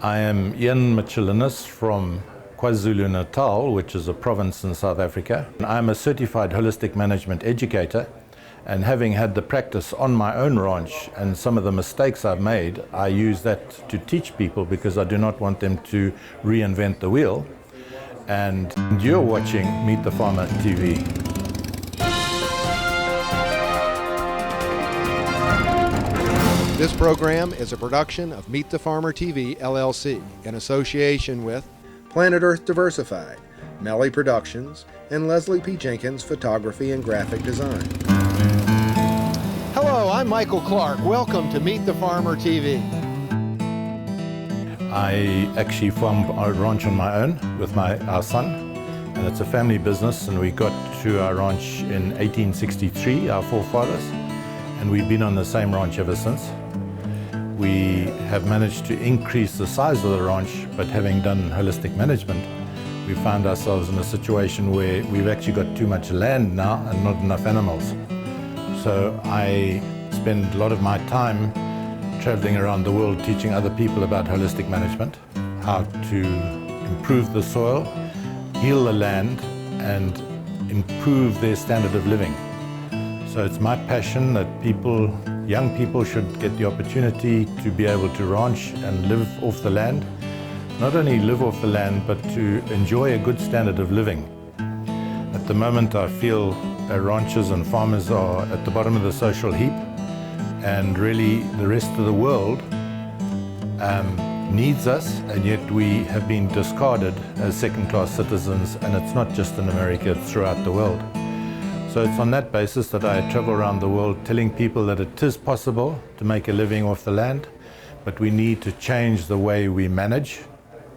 I am Ian Michelinis from KwaZulu-Natal, which is a province in South Africa. I'm a certified holistic management educator, and having had the practice on my own ranch and some of the mistakes I've made, I use that to teach people because I do not want them to reinvent the wheel. And you're watching Meet the Farmer TV. This program is a production of Meet the Farmer TV, LLC, in association with Planet Earth Diversified, Melly Productions, and Leslie P. Jenkins Photography and Graphic Design. Hello, I'm Michael Clark. Welcome to Meet the Farmer TV. I actually farm our ranch on my own with our son, and it's a family business, and we got to our ranch in 1863, our forefathers, and we've been on the same ranch ever since. We have managed to increase the size of the ranch, but having done holistic management, we found ourselves in a situation where we've actually got too much land now and not enough animals. So I spend a lot of my time traveling around the world teaching other people about holistic management, how to improve the soil, heal the land, and improve their standard of living. So it's my passion that young people should get the opportunity to be able to ranch and live off the land. Not only live off the land, but to enjoy a good standard of living. At the moment, I feel ranchers and farmers are at the bottom of the social heap, and really the rest of the world needs us, and yet we have been discarded as second-class citizens, and it's not just in America, it's throughout the world. So it's on that basis that I travel around the world telling people that it is possible to make a living off the land, but we need to change the way we manage.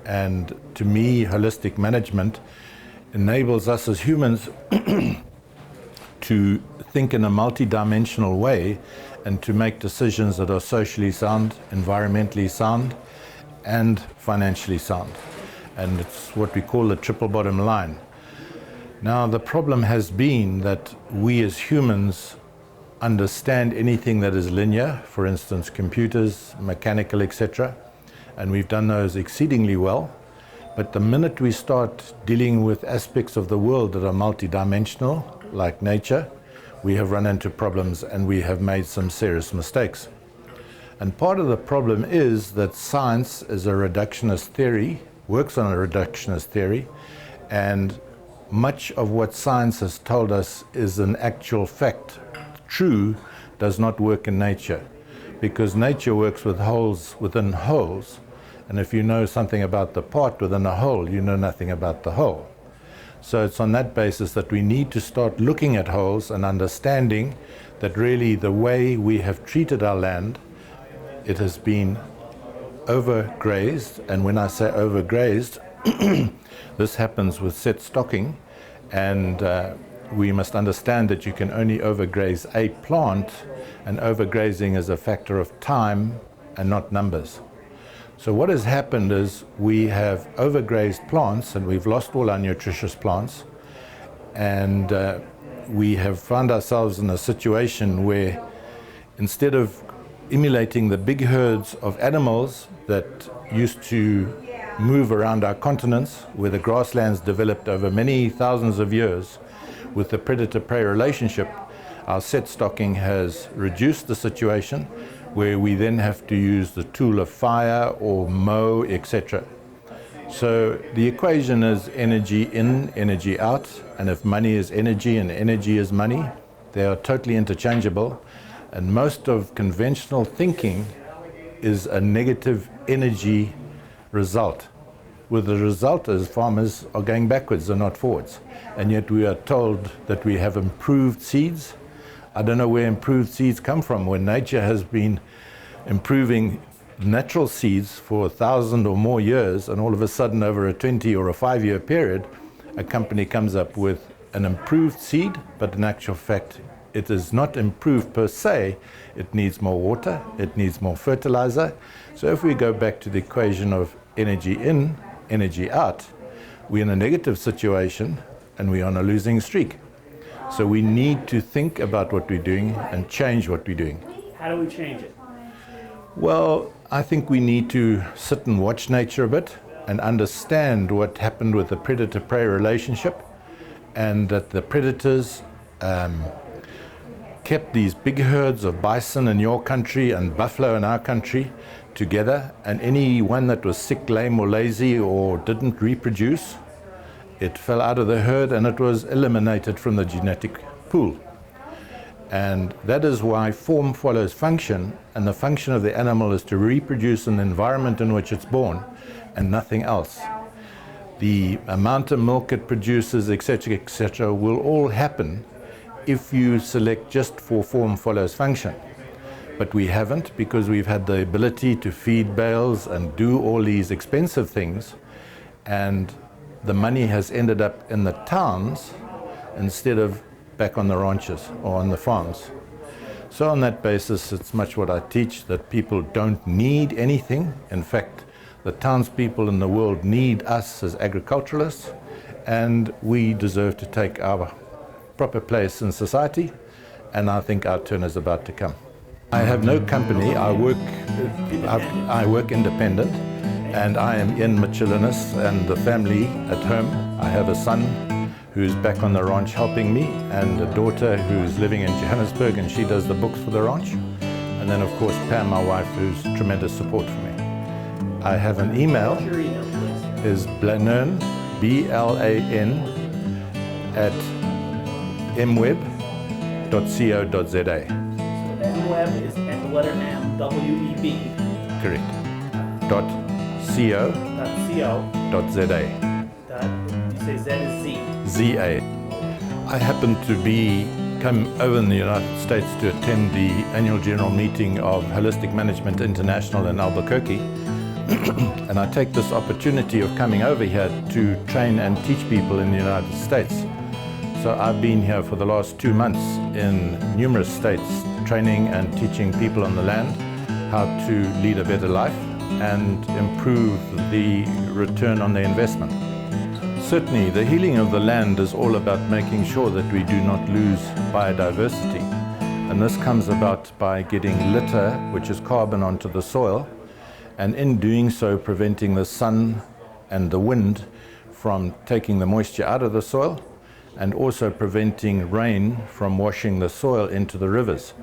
And to me, holistic management enables us as humans to think in a multi-dimensional way and to make decisions that are socially sound, environmentally sound, and financially sound. And it's what we call the triple bottom line. Now, the problem has been that we as humans understand anything that is linear, for instance, computers, mechanical, etc., and we've done those exceedingly well. But the minute we start dealing with aspects of the world that are multidimensional, like nature, we have run into problems and we have made some serious mistakes. And part of the problem is that science is a reductionist theory, works on a reductionist theory, and much of what science has told us is an actual fact. True does not work in nature, because nature works with holes within holes. And if you know something about the part within a hole, you know nothing about the whole. So it's on that basis that we need to start looking at holes and understanding that really the way we have treated our land, it has been overgrazed. And when I say overgrazed, this happens with set stocking, and we must understand that you can only overgraze a plant, and overgrazing is a factor of time and not numbers. So what has happened is we have overgrazed plants and we've lost all our nutritious plants, and we have found ourselves in a situation where instead of emulating the big herds of animals that used to move around our continents, where the grasslands developed over many thousands of years with the predator-prey relationship, our set stocking has reduced the situation where we then have to use the tool of fire or mow, etc. So the equation is energy in, energy out, and if money is energy and energy is money, they are totally interchangeable, and most of conventional thinking is a negative energy result, where the result is farmers are going backwards and not forwards. And yet we are told that we have improved seeds. I don't know where improved seeds come from when nature has been improving natural seeds for 1,000 or more years, and all of a sudden over a 20 or a 5-year period, a company comes up with an improved seed, but in actual fact it is not improved per se. It needs more water, it needs more fertilizer. So if we go back to the equation of energy in, energy out, we're in a negative situation and we're on a losing streak. So we need to think about what we're doing and change what we're doing. How do we change it? Well, I think we need to sit and watch nature a bit and understand what happened with the predator-prey relationship, and that the predators kept these big herds of bison in your country and buffalo in our country together, and any one that was sick, lame or lazy or didn't reproduce, it fell out of the herd and it was eliminated from the genetic pool. And that is why form follows function, and the function of the animal is to reproduce in the environment in which it's born and nothing else. The amount of milk it produces, etc., will all happen if you select just for form follows function. But we haven't, because we've had the ability to feed bales and do all these expensive things, and the money has ended up in the towns instead of back on the ranches or on the farms. So on that basis, it's much what I teach, that people don't need anything. In fact, the townspeople in the world need us as agriculturalists, and we deserve to take our proper place in society, and I think our turn is about to come. I have no company. I work independent, and I am Ian Michelinis and the family at home. I have a son who's back on the ranch helping me, and a daughter who's living in Johannesburg, and she does the books for the ranch. And then, of course, Pam, my wife, who's tremendous support for me. I have an email. What's your email, please? Is Blanern, B-L-A-N, at mweb.co.za. So MWeb is at the letter M, W-E-B. Correct. .co.za. You say Z is Z. ZA. I happened to come over in the United States to attend the annual general meeting of Holistic Management International in Albuquerque. And I take this opportunity of coming over here to train and teach people in the United States. So I've been here for the last 2 months in numerous states, training and teaching people on the land how to lead a better life and improve the return on their investment. Certainly, the healing of the land is all about making sure that we do not lose biodiversity. And this comes about by getting litter, which is carbon, onto the soil, and in doing so preventing the sun and the wind from taking the moisture out of the soil, and also preventing rain from washing the soil into the rivers.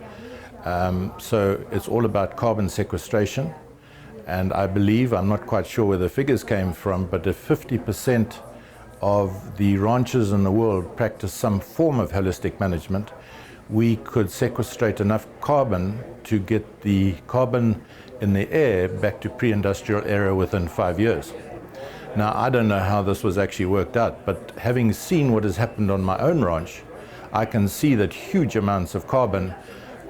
So it's all about carbon sequestration. And I believe, I'm not quite sure where the figures came from, but if 50% of the ranchers in the world practice some form of holistic management, we could sequestrate enough carbon to get the carbon in the air back to pre-industrial era within 5 years. Now, I don't know how this was actually worked out, but having seen what has happened on my own ranch, I can see that huge amounts of carbon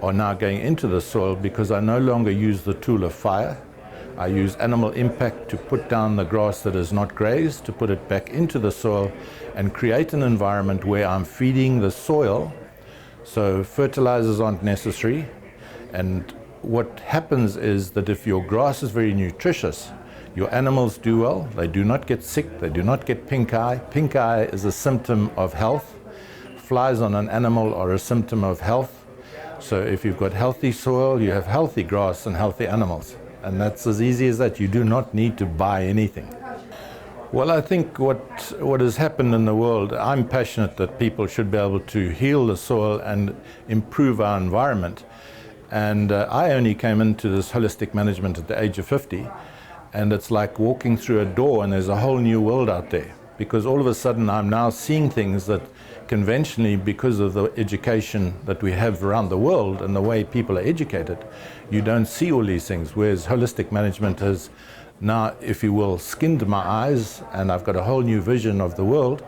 are now going into the soil because I no longer use the tool of fire. I use animal impact to put down the grass that is not grazed, to put it back into the soil and create an environment where I'm feeding the soil, so fertilizers aren't necessary. And what happens is that if your grass is very nutritious, your animals do well, they do not get sick, they do not get pink eye. Pink eye is a symptom of health. Flies on an animal are a symptom of health. So if you've got healthy soil, you have healthy grass and healthy animals. And that's as easy as that. You do not need to buy anything. Well, I think what has happened in the world, I'm passionate that people should be able to heal the soil and improve our environment. And I only came into this holistic management at the age of 50. And it's like walking through a door and there's a whole new world out there. Because all of a sudden I'm now seeing things that conventionally, because of the education that we have around the world and the way people are educated, you don't see all these things. Whereas holistic management has now, if you will, skinned my eyes, and I've got a whole new vision of the world,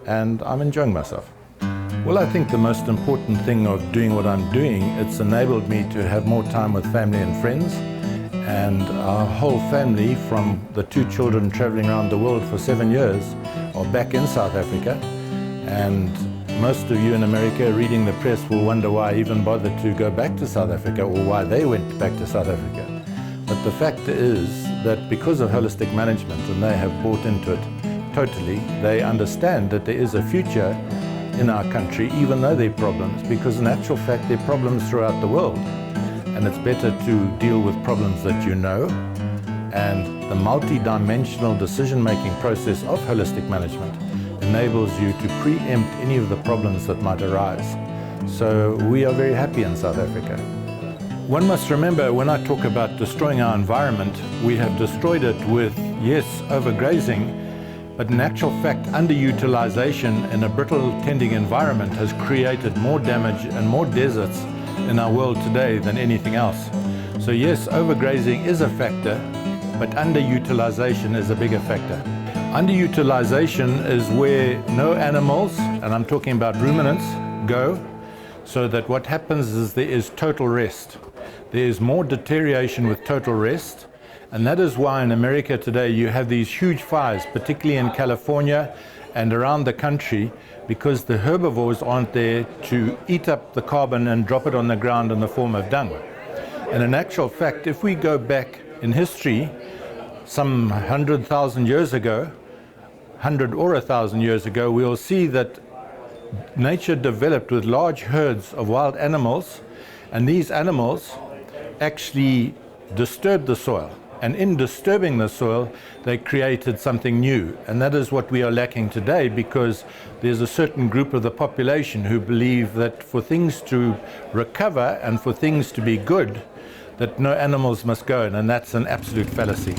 and I'm enjoying myself. Well, I think the most important thing of doing what I'm doing, it's enabled me to have more time with family and friends. And our whole family, from the 2 children traveling around the world for 7 years, are back in South Africa. And most of you in America reading the press will wonder why I even bothered to go back to South Africa, or why they went back to South Africa. But the fact is that because of holistic management, and they have bought into it totally, they understand that there is a future in our country, even though there are problems, because in actual fact there are problems throughout the world. and it's better to deal with problems that you know. And the multi-dimensional decision-making process of holistic management enables you to preempt any of the problems that might arise. So we are very happy in South Africa. One must remember, when I talk about destroying our environment, we have destroyed it with, yes, overgrazing, but in actual fact, underutilization in a brittle tending environment has created more damage and more deserts in our world today than anything else. So yes, overgrazing is a factor, but underutilization is a bigger factor. Underutilization is where no animals, and I'm talking about ruminants, go, so that what happens is there is total rest. There is more deterioration with total rest, and that is why in America today you have these huge fires, particularly in California and around the country, because the herbivores aren't there to eat up the carbon and drop it on the ground in the form of dung. And in actual fact, if we go back in history, some 100,000 years ago, 100 or 1,000 years ago, we'll see that nature developed with large herds of wild animals, and these animals actually disturbed the soil. And in disturbing the soil, they created something new. And that is what we are lacking today, because there's a certain group of the population who believe that for things to recover and for things to be good, that no animals must go in, and that's an absolute fallacy.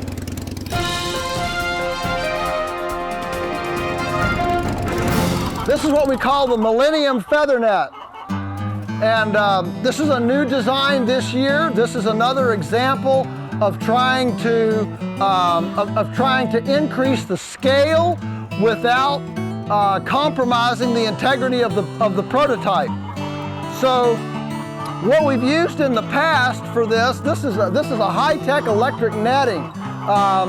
This is what we call the Millennium Feather Net. And this is a new design this year. This is another example of trying to increase the scale without compromising the integrity of the prototype. So what we've used in the past for this is a high-tech electric netting.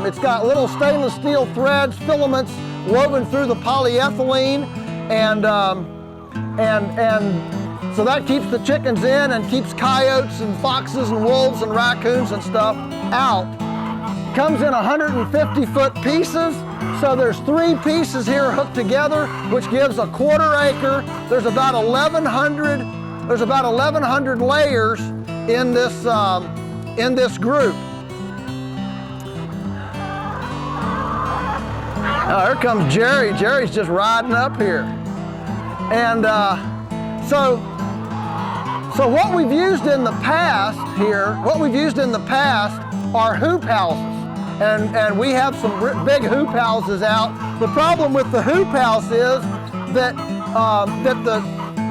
It's got little stainless steel threads, filaments woven through the polyethylene, and so that keeps the chickens in and keeps coyotes and foxes and wolves and raccoons and stuff out. Comes in 150-foot pieces, so there's 3 pieces here hooked together, which gives a 1/4 acre. There's about 1,100 layers in this group. Oh, here comes Jerry. Jerry's just riding up here. And so what we've used in the past here, are hoop houses. And we have some big hoop houses out. The problem with the hoop house is that,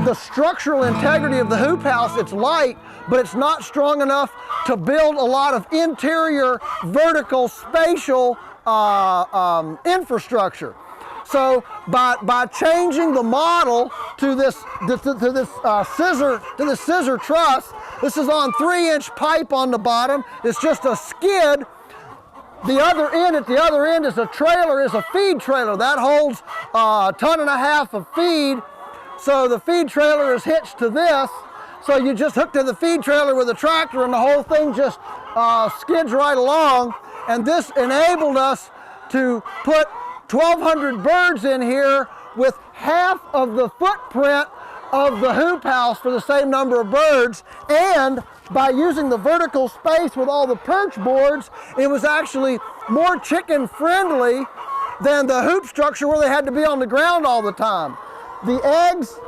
the structural integrity of the hoop house, it's light, but it's not strong enough to build a lot of interior vertical spatial infrastructure. So by changing the model to this scissor truss, this is on 3-inch pipe on the bottom. It's just a skid. At the other end is a feed trailer that holds 1.5 tons of feed. So the feed trailer is hitched to this. So you just hook to the feed trailer with a tractor, and the whole thing just skids right along. And this enabled us to put 1,200 birds in here with half of the footprint of the hoop house for the same number of birds. And by using the vertical space with all the perch boards, it was actually more chicken friendly than the hoop structure where they had to be on the ground all the time. The eggs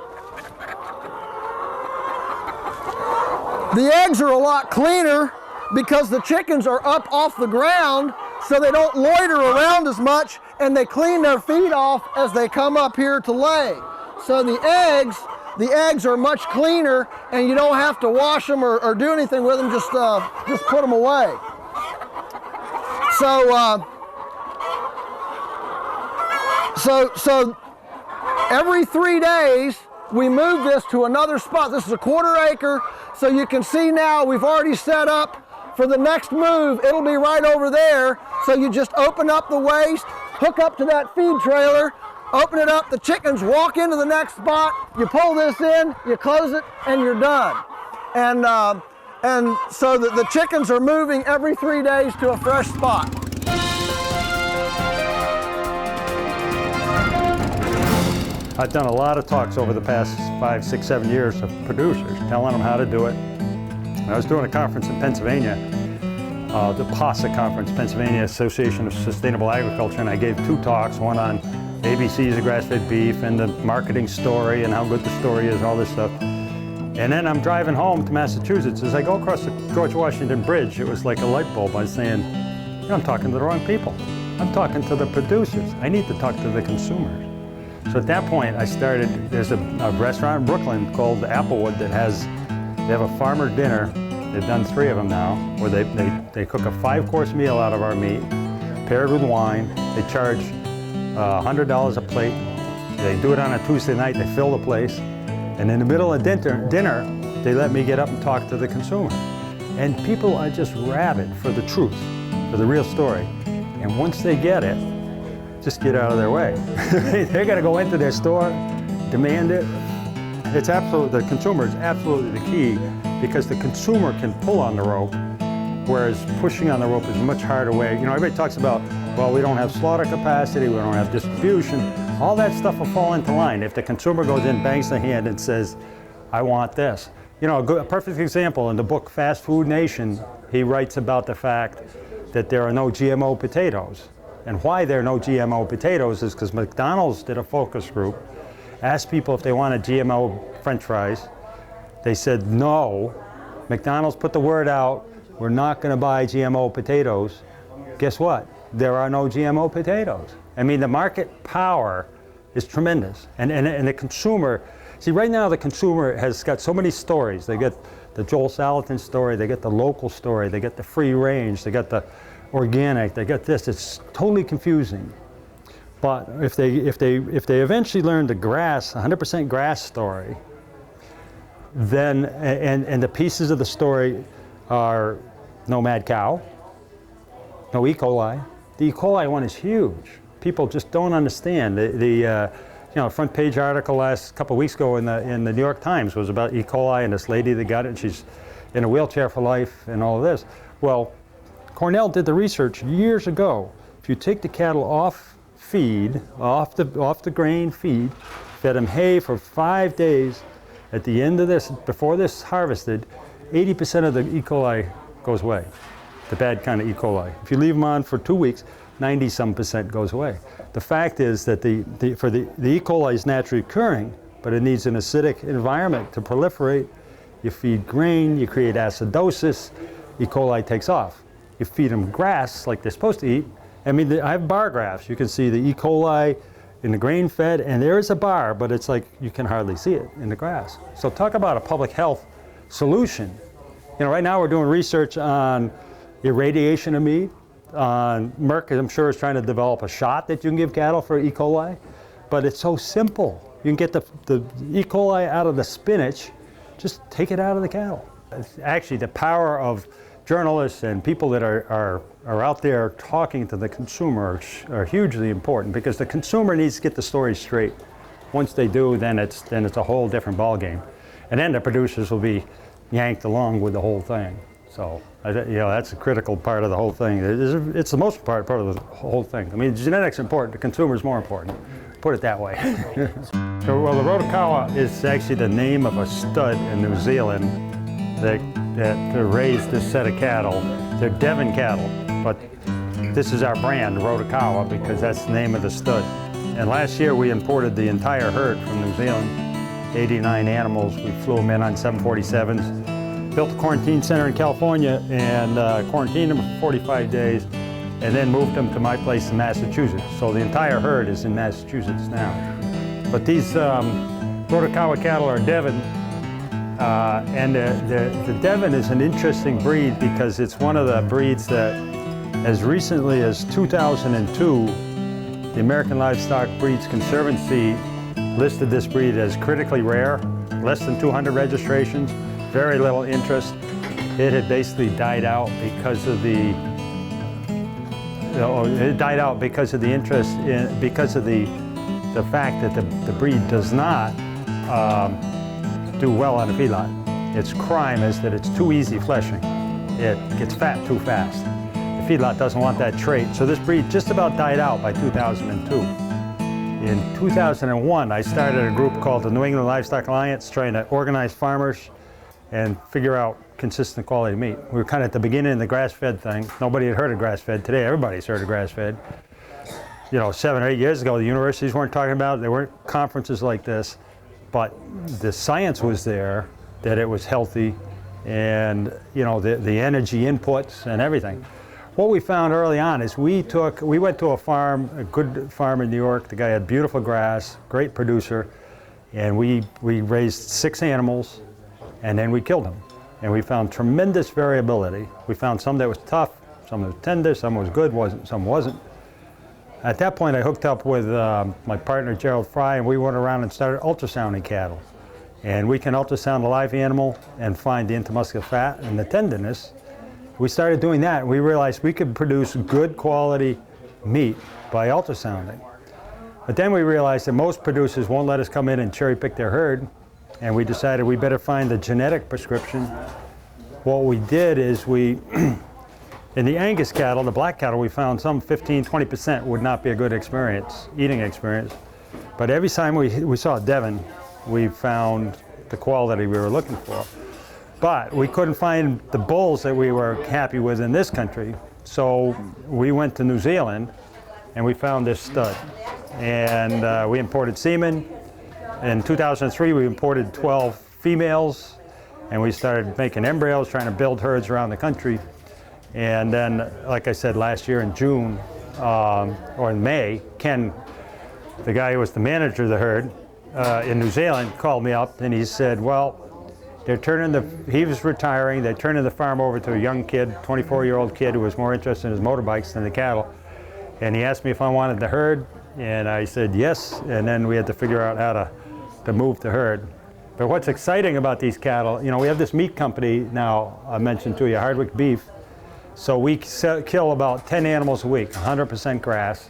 are a lot cleaner because the chickens are up off the ground, so they don't loiter around as much, and they clean their feet off as they come up here to lay. So the eggs are much cleaner, and you don't have to wash them or do anything with them, just put them away. So every 3 days, we move this to another spot. This is a 1/4 acre, so you can see now we've already set up for the next move. It'll be right over there. So you just open up the waste, hook up to that feed trailer, open it up, the chickens walk into the next spot, you pull this in, you close it, and you're done. And so the chickens are moving every 3 days to a fresh spot. I've done a lot of talks over the past 5, 6, 7 years of producers, telling them how to do it. And I was doing a conference in Pennsylvania, the PASA conference, Pennsylvania Association of Sustainable Agriculture, and I gave 2 talks, one on ABCs of grass-fed beef and the marketing story and how good the story is, all this stuff. And then I'm driving home to Massachusetts. As I go across the George Washington Bridge, it was like a light bulb. I was saying, you know, I'm talking to the wrong people. I'm talking to the producers. I need to talk to the consumers. So at that point, I started, there's a restaurant in Brooklyn called Applewood that they have a farmer dinner. They've done 3 of them now, where they cook a 5-course meal out of our meat, paired with wine. They charge $100 a plate. They do it on a Tuesday night. They fill the place. And in the middle of dinner, they let me get up and talk to the consumer. And people are just rabid for the truth, for the real story. And once they get it, just get out of their way. They're gonna go into their store, demand it. It's absolutely, the consumer is absolutely the key, because the consumer can pull on the rope, whereas pushing on the rope is a much harder way. You know, everybody talks about, well, we don't have slaughter capacity, we don't have distribution. All that stuff will fall into line if the consumer goes in, bangs the hand, and says, I want this. You know, a perfect example, in the book Fast Food Nation, he writes about the fact that there are no GMO potatoes. And why there are no GMO potatoes is because McDonald's did a focus group, asked people if they wanted GMO French fries. They said no. McDonald's put the word out, we're not going to buy GMO potatoes. Guess what? There are no GMO potatoes. I mean, the market power is tremendous. And the consumer, see, right now the consumer has got so many stories. They get the Joel Salatin story, they get the local story, they get the free range, they get the organic, they get this. It's totally confusing. But if they eventually learn the grass, 100% grass story, then, and the pieces of the story are no mad cow, no E. coli. The E. coli one is huge. People just don't understand. You know, front page article last couple of weeks ago in the New York Times was about E. coli and this lady that got it, and she's in a wheelchair for life and all of this. Well, Cornell did the research years ago. If you take the cattle off feed, off the grain feed, fed them hay for 5 days, at the end of this, before this harvested, 80% of the E. coli goes away, the bad kind of E. coli. If you leave them on for 2 weeks, 90-some% goes away. The fact is that the E. coli is naturally occurring, but it needs an acidic environment to proliferate. You feed grain, you create acidosis, E. coli takes off. You feed them grass like they're supposed to eat. I mean, I have bar graphs. You can see the E. coli in the grain fed, and there is a bar, but it's like you can hardly see it in the grass. So talk about a public health solution. You know, right now we're doing research on irradiation of meat. Merck, I'm sure, is trying to develop a shot that you can give cattle for E. coli, but it's so simple. You can get the E. coli out of the spinach, just take it out of the cattle. It's actually, the power of journalists and people that are out there talking to the consumer are hugely important, because the consumer needs to get the story straight. Once they do, then it's a whole different ballgame. And then the producers will be yanked along with the whole thing. So, you know, that's a critical part of the whole thing. It's the most part of the whole thing. I mean, genetics are important, the consumer is more important. Put it that way. So, well, the Rotokawa is actually the name of a stud in New Zealand that raised this set of cattle. They're Devon cattle, but this is our brand, Rotokawa, because that's the name of the stud. And last year we imported the entire herd from New Zealand, 89 animals. We flew them in on 747s, built a quarantine center in California and quarantined them for 45 days, and then moved them to my place in Massachusetts. So the entire herd is in Massachusetts now. But these Rotokawa cattle are Devon. And the Devon is an interesting breed because it's one of the breeds that, as recently as 2002, the American Livestock Breeds Conservancy listed this breed as critically rare, less than 200 registrations, very little interest. It had basically died out because of the, interest, because of the fact that the breed does not do well on a feedlot. Its crime is that it's too easy fleshing. It gets fat too fast. The feedlot doesn't want that trait. So this breed just about died out by 2002. In 2001, I started a group called the New England Livestock Alliance, trying to organize farmers and figure out consistent quality meat. We were kind of at the beginning of the grass-fed thing. Nobody had heard of grass-fed. Today, everybody's heard of grass-fed. You know, 7 or 8 years ago, the universities weren't talking about it. There weren't conferences like this, but the science was there that it was healthy, and you know, the energy inputs and everything. What we found early on is we went to a farm, a good farm in New York. The guy had beautiful grass, great producer, and we raised 6 animals, and then we killed them. And we found tremendous variability. We found some that was tough, some that was tender, some was good, some wasn't. At that point, I hooked up with my partner, Gerald Fry, and we went around and started ultrasounding cattle. And we can ultrasound a live animal and find the intermuscular fat and the tenderness. We started doing that, and we realized we could produce good quality meat by ultrasounding. But then we realized that most producers won't let us come in and cherry pick their herd, and we decided we better find the genetic prescription. What we did is in the Angus cattle, the black cattle, we found some 15–20% would not be a good experience, eating experience. But every time we saw Devon, we found the quality we were looking for. But we couldn't find the bulls that we were happy with in this country. So we went to New Zealand and we found this stud. And we imported semen. In 2003, we imported 12 females, and we started making embryos, trying to build herds around the country. And then, like I said, last year in June, or in May, Ken, the guy who was the manager of the herd in New Zealand, called me up and he said, well, he was retiring, they're turning the farm over to a young kid, 24-year-old kid who was more interested in his motorbikes than the cattle. And he asked me if I wanted the herd, and I said yes, and then we had to figure out how to move the herd. But what's exciting about these cattle, you know, we have this meat company now, I mentioned to you, Hardwick Beef. So we kill about 10 animals a week, 100% grass.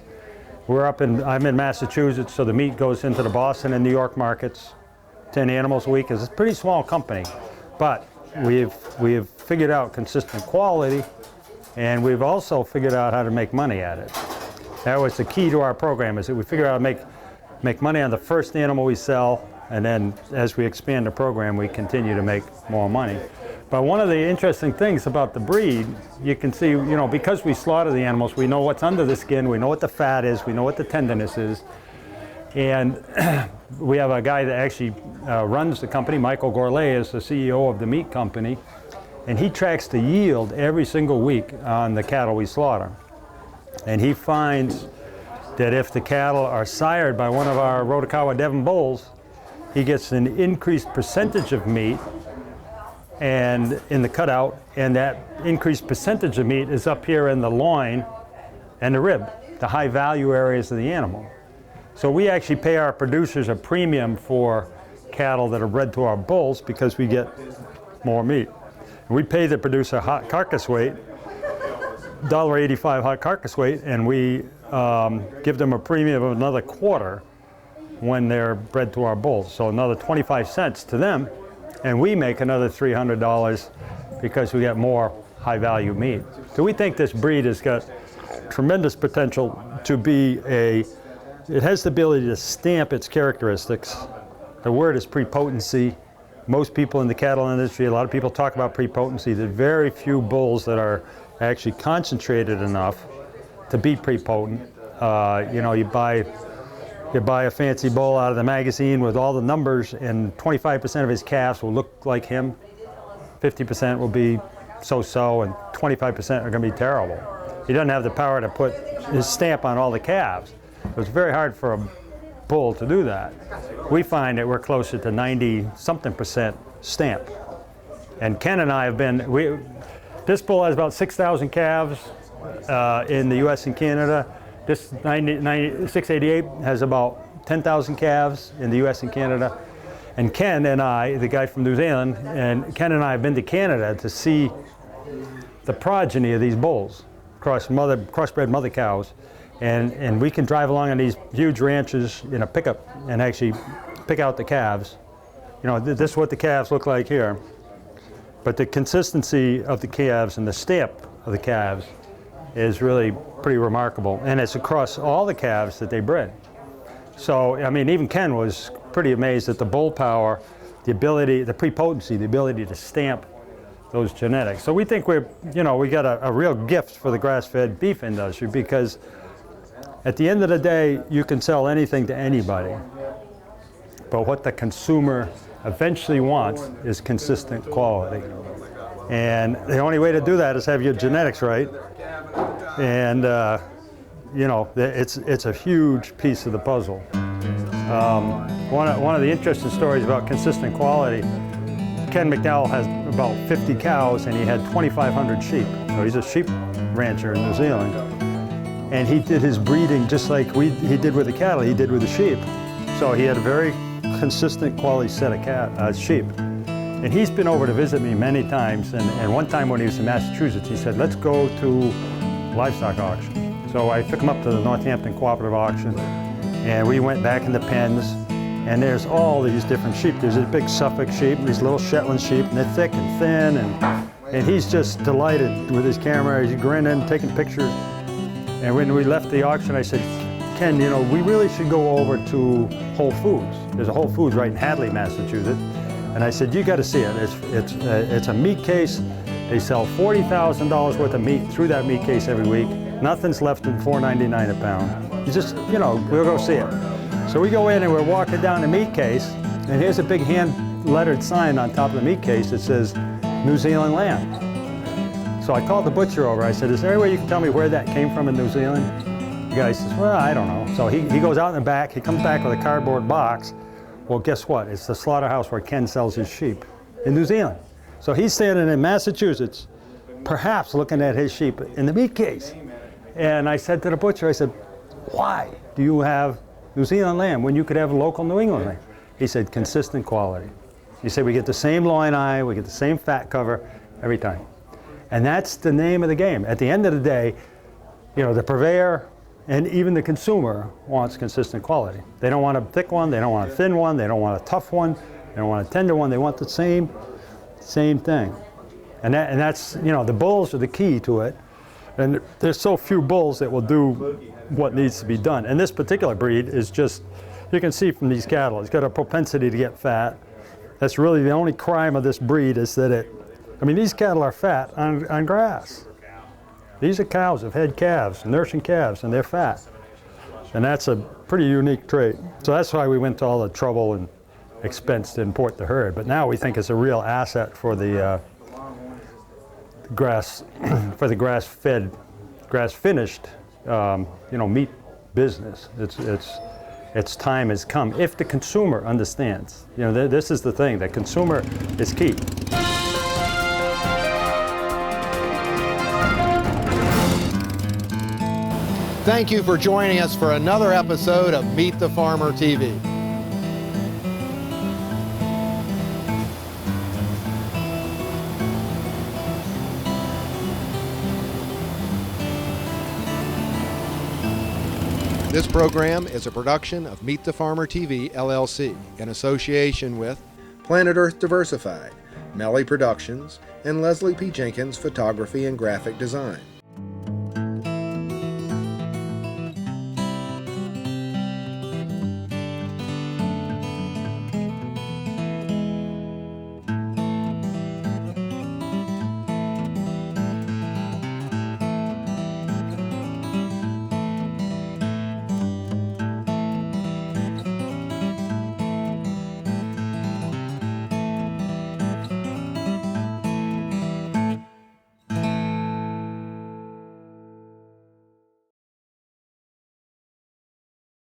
I'm in Massachusetts, so the meat goes into the Boston and New York markets. 10 animals a week is a pretty small company, but we've figured out consistent quality, and we've also figured out how to make money at it. That was the key to our program, is that we figured out how to make money on the first animal we sell, and then as we expand the program, we continue to make more money. But one of the interesting things about the breed, you can see, you know, because we slaughter the animals, we know what's under the skin, we know what the fat is, we know what the tenderness is. And we have a guy that actually runs the company, Michael Gourlay is the CEO of the meat company, and he tracks the yield every single week on the cattle we slaughter. And he finds that if the cattle are sired by one of our Rotokawa Devon bulls, he gets an increased percentage of meat and in the cutout, and that increased percentage of meat is up here in the loin and the rib, the high value areas of the animal. So we actually pay our producers a premium for cattle that are bred to our bulls because we get more meat. We pay the producer hot carcass weight, $1.85 hot carcass weight, and we give them a premium of another quarter when they're bred to our bulls. So another 25 cents to them, and we make another $300 because we get more high value meat. So we think this breed has got tremendous potential to be it has the ability to stamp its characteristics. The word is prepotency. Most people in the cattle industry, a lot of people talk about prepotency. There's very few bulls that are actually concentrated enough to be prepotent. You know, you buy a fancy bull out of the magazine with all the numbers, and 25% of his calves will look like him. 50% will be so-so, and 25% are going to be terrible. He doesn't have the power to put his stamp on all the calves. It's very hard for a bull to do that. We find that we're closer to 90-something% stamp. And Ken and I have this bull has about 6,000 calves in the US and Canada. This 688 has about 10,000 calves in the US and Canada. And Ken and I, the guy from New Zealand, and Ken and I have been to Canada to see the progeny of these bulls, crossbred mother cows. And we can drive along on these huge ranches in a pickup and actually pick out the calves. You know, this is what the calves look like here. But the consistency of the calves and the stamp of the calves is really pretty remarkable. And it's across all the calves that they bred. So, I mean, even Ken was pretty amazed at the bull power, the ability, the prepotency, the ability to stamp those genetics. So we think we got a real gift for the grass-fed beef industry, because at the end of the day, you can sell anything to anybody. But what the consumer eventually wants is consistent quality. And the only way to do that is have your genetics right. And it's a huge piece of the puzzle. One of the interesting stories about consistent quality, Ken McDowell has about 50 cows and he had 2,500 sheep. So he's a sheep rancher in New Zealand. And he did his breeding just like he did with the cattle, he did with the sheep. So he had a very consistent quality set of sheep. And he's been over to visit me many times, and one time when he was in Massachusetts, he said, let's go to livestock auction. So I took him up to the Northampton Cooperative Auction, and we went back in the pens, and there's all these different sheep. There's a big Suffolk sheep, these little Shetland sheep, and they're thick and thin, and he's just delighted with his camera. He's grinning, taking pictures. And when we left the auction, I said, Ken, we really should go over to Whole Foods. There's a Whole Foods right in Hadley, Massachusetts. And I said, you got to see it. It's a meat case. They sell $40,000 worth of meat through that meat case every week. Nothing's less than $4.99 a pound. You just, we'll go see it. So we go in and we're walking down the meat case, and here's a big hand-lettered sign on top of the meat case that says New Zealand lamb. So I called the butcher over. I said, is there any way you can tell me where that came from in New Zealand? The guy says, well, I don't know. So he goes out in the back. He comes back with a cardboard box. Well, guess what? It's the slaughterhouse where Ken sells his sheep in New Zealand. So he's standing in Massachusetts, perhaps looking at his sheep in the meat case. And I said to the butcher, I said, why do you have New Zealand lamb when you could have local New England lamb? He said, consistent quality. He said, we get the same loin eye, we get the same fat cover every time. And that's the name of the game. At the end of the day, the purveyor and even the consumer wants consistent quality. They don't want a thick one, they don't want a thin one, they don't want a tough one, they don't want a tender one, they want the same thing. And that's, the bulls are the key to it. And there's so few bulls that will do what needs to be done. And this particular breed is just, you can see from these cattle, it's got a propensity to get fat. That's really the only crime of this breed, is that these cattle are fat on grass. These are cows that have had calves, nursing calves, and they're fat. And that's a pretty unique trait. So that's why we went to all the trouble and expense to import the herd. But now we think it's a real asset for the grass-fed, grass-finished, meat business. Its time has come if the consumer understands. This is the thing. The consumer is key. Thank you for joining us for another episode of Meet the Farmer TV. This program is a production of Meet the Farmer TV, LLC, in association with Planet Earth Diversified, Melly Productions, and Leslie P. Jenkins Photography and Graphic Design.